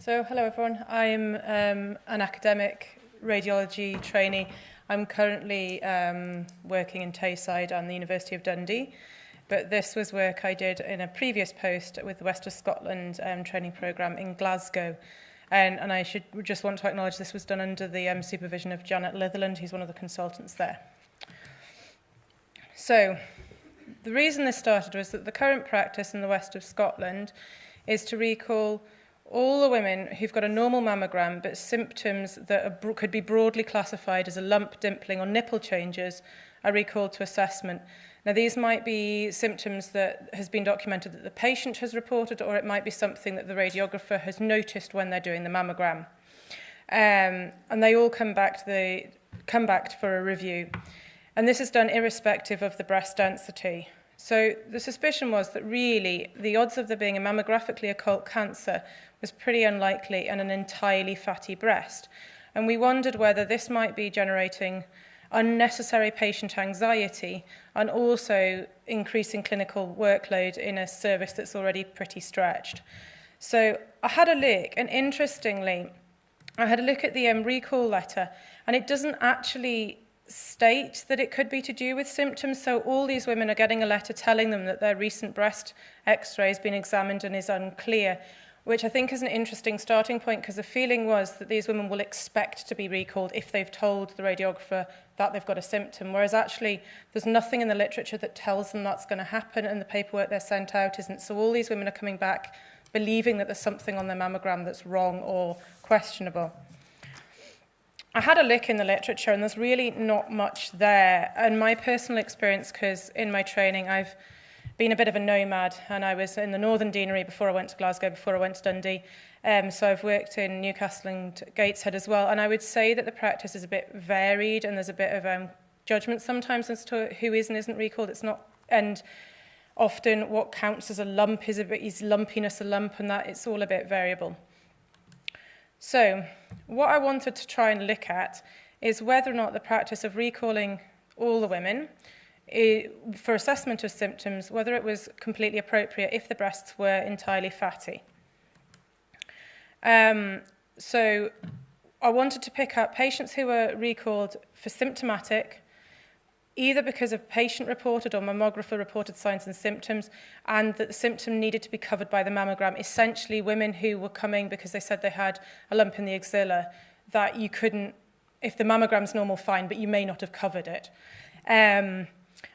So, hello everyone. I'm an academic radiology trainee. I'm currently working in Tayside and the University of Dundee, but this was work I did in a previous post with the West of Scotland training programme in Glasgow. And I should just want to acknowledge this was done under the supervision of Janet Litherland, who's one of the consultants there. So, the reason this started was that the current practice in the West of Scotland is to recall all the women who've got a normal mammogram but symptoms that could be broadly classified as a lump, dimpling or nipple changes are recalled to assessment. Now, these might be symptoms that has been documented that the patient has reported, or it might be something that the radiographer has noticed when they're doing the mammogram. And they all come back for a review. And this is done irrespective of the breast density. So the suspicion was that really the odds of there being a mammographically occult cancer was pretty unlikely and an entirely fatty breast. And we wondered whether this might be generating unnecessary patient anxiety and also increasing clinical workload in a service that's already pretty stretched. So I had a look, and interestingly, I had a look at the recall letter, and it doesn't actually state that it could be to do with symptoms. So all these women are getting a letter telling them that their recent breast x-ray has been examined and is unclear, which I think is an interesting starting point, because the feeling was that these women will expect to be recalled if they've told the radiographer that they've got a symptom, whereas actually there's nothing in the literature that tells them that's going to happen, and the paperwork they're sent out isn't. So all these women are coming back believing that there's something on their mammogram that's wrong or questionable. I had a look in the literature, and there's really not much there. And my personal experience, because in my training I've been a bit of a nomad, and I was in the Northern Deanery before I went to Glasgow, before I went to Dundee. So I've worked in Newcastle and Gateshead as well, and I would say that the practice is a bit varied, and there's a bit of judgment sometimes as to who is and isn't recalled. It's not, and often what counts as a lump is lumpiness a lump, and that it's all a bit variable. So what I wanted to try and look at is whether or not the practice of recalling all the women for assessment of symptoms, whether it was completely appropriate if the breasts were entirely fatty. So I wanted to pick up patients who were recalled for symptomatic, either because of patient-reported or mammographer-reported signs and symptoms, and that the symptom needed to be covered by the mammogram. Essentially, women who were coming because they said they had a lump in the axilla, that you couldn't, if the mammogram's normal, fine, but you may not have covered it.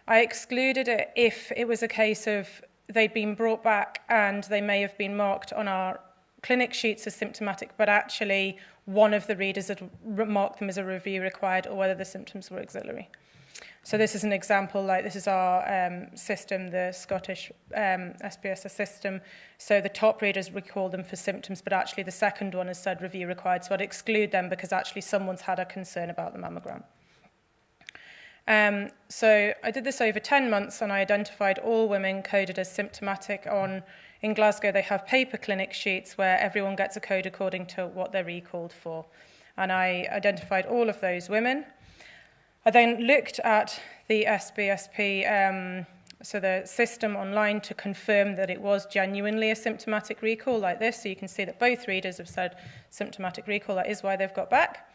I excluded it if it was a case of they'd been brought back and they may have been marked on our clinic sheets as symptomatic, but actually one of the readers had marked them as a review required, or whether the symptoms were axillary. So this is an example, like this is our system, the Scottish SPSS system. So the top readers recall them for symptoms, but actually the second one has said review required. So I'd exclude them because actually someone's had a concern about the mammogram. So I did this over 10 months, and I identified all women coded as symptomatic. In Glasgow, they have paper clinic sheets where everyone gets a code according to what they're recalled for. And I identified all of those women. I then looked at the SBSP, so the system online, to confirm that it was genuinely a symptomatic recall like this. So you can see that both readers have said symptomatic recall. That is why they've got back.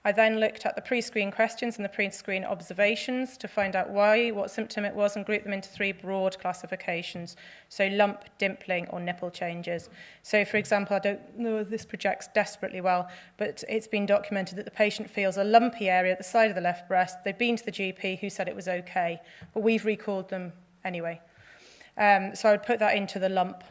I then looked at the pre-screen questions and the pre-screen observations to find out what symptom it was, and grouped them into 3 broad classifications. So lump, dimpling, or nipple changes. So for example, I don't know if this projects desperately well, but it's been documented that the patient feels a lumpy area at the side of the left breast. They've been to the GP who said it was okay, but we've recalled them anyway. So I would put that into the lump.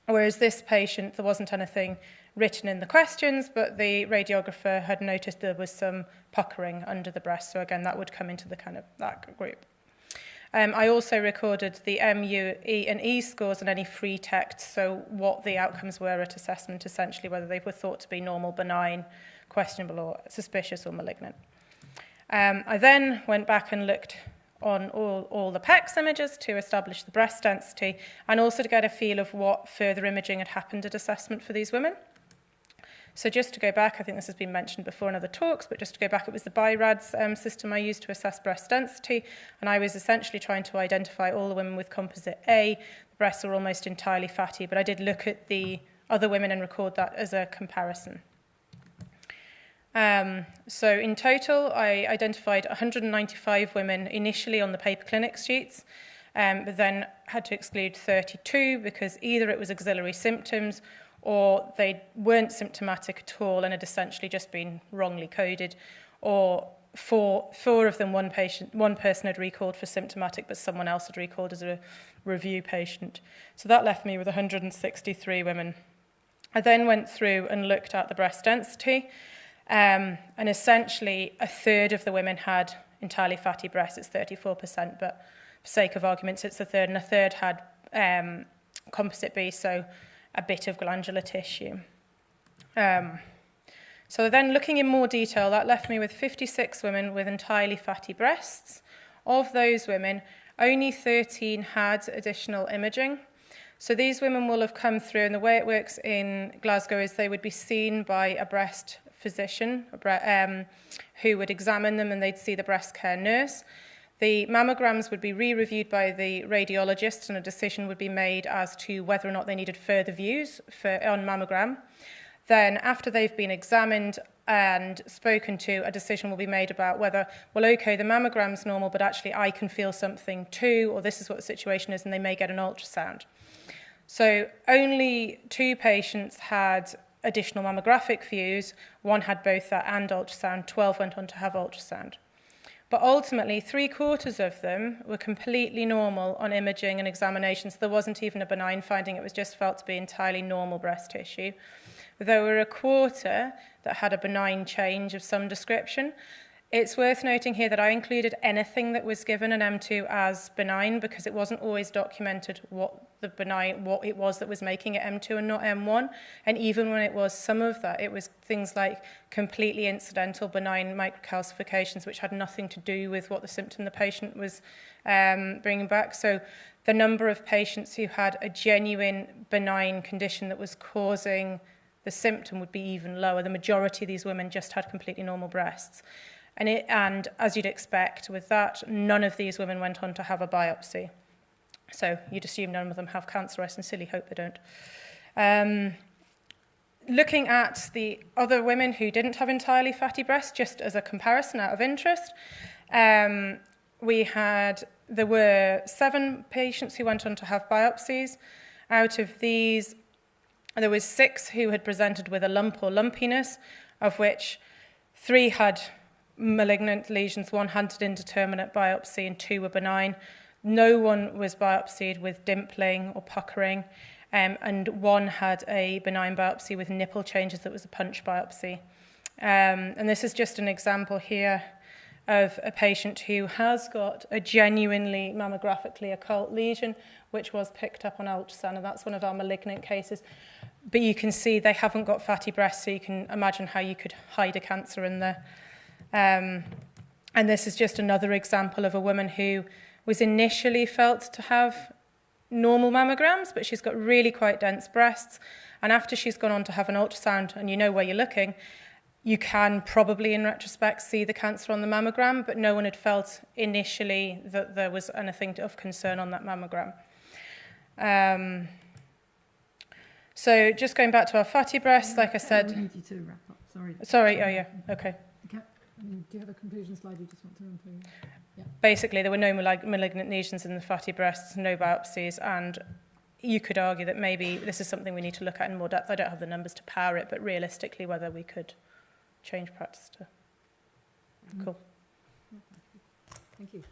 Whereas this patient, there wasn't anything written in the questions, but the radiographer had noticed there was some puckering under the breast. So again, that would come into the kind of that group. I also recorded the MU, E and E scores and any free text, so what the outcomes were at assessment, essentially whether they were thought to be normal, benign, questionable, or suspicious or malignant. I then went back and looked on all the PEX images to establish the breast density, and also to get a feel of what further imaging had happened at assessment for these women. So just to go back, I think this has been mentioned before in other talks, but just to go back, it was the BIRADS system I used to assess breast density, and I was essentially trying to identify all the women with composite A. The breasts were almost entirely fatty, but I did look at the other women and record that as a comparison. So in total, I identified 195 women initially on the paper clinic sheets, but then had to exclude 32 because either it was axillary symptoms or they weren't symptomatic at all and had essentially just been wrongly coded, or four of them, one person had recalled for symptomatic, but someone else had recalled as a review patient. So that left me with 163 women. I then went through and looked at the breast density, and essentially a third of the women had entirely fatty breasts. It's 34%, but for sake of arguments, it's a third, and a third had composite B, so a bit of glandular tissue. So then looking in more detail, that left me with 56 women with entirely fatty breasts. Of those women, only 13 had additional imaging. So these women will have come through, and the way it works in Glasgow is they would be seen by a breast physician who would examine them, and they'd see the breast care nurse. The mammograms would be re-reviewed by the radiologist, and a decision would be made as to whether or not they needed further views on mammogram. Then, after they've been examined and spoken to, a decision will be made about whether, well, okay, the mammogram's normal, but actually I can feel something too, or this is what the situation is, and they may get an ultrasound. So only 2 patients had additional mammographic views. 1 had both that and ultrasound. 12 went on to have ultrasound. But ultimately, 3/4 of them were completely normal on imaging and examinations. There wasn't even a benign finding. It was just felt to be entirely normal breast tissue. There were 1/4 that had a benign change of some description. It's worth noting here that I included anything that was given an M2 as benign because it wasn't always documented what it was that was making it M2 and not M1. And even when it was some of that, it was things like completely incidental benign microcalcifications, which had nothing to do with what the symptom the patient was bringing back. So the number of patients who had a genuine benign condition that was causing the symptom would be even lower. The majority of these women just had completely normal breasts. And as you'd expect with that, none of these women went on to have a biopsy. So you'd assume none of them have cancer. I sincerely hope they don't. Looking at the other women who didn't have entirely fatty breasts, just as a comparison out of interest, there were 7 patients who went on to have biopsies. Out of these, there was 6 who had presented with a lump or lumpiness, of which 3 had malignant lesions, 1 had an indeterminate biopsy, and 2 were benign. No one was biopsied with dimpling or puckering, and 1 had a benign biopsy with nipple changes that was a punch biopsy. And this is just an example here of a patient who has got a genuinely mammographically occult lesion, which was picked up on ultrasound, and that's one of our malignant cases. But you can see they haven't got fatty breasts, so you can imagine how you could hide a cancer in there. And this is just another example of a woman who was initially felt to have normal mammograms, but she's got really quite dense breasts. And after she's gone on to have an ultrasound, and you know where you're looking, you can probably, in retrospect, see the cancer on the mammogram, but no one had felt initially that there was anything of concern on that mammogram. So just going back to our fatty breasts, like I said... I need you to wrap up, sorry. Sorry, oh yeah, okay. Do you have a conclusion slide you just want to run through? Yeah. Basically, there were no malignant lesions in the fatty breasts, no biopsies, and you could argue that maybe this is something we need to look at in more depth. I don't have the numbers to power it, but realistically, whether we could change practice to... Cool. Thank you.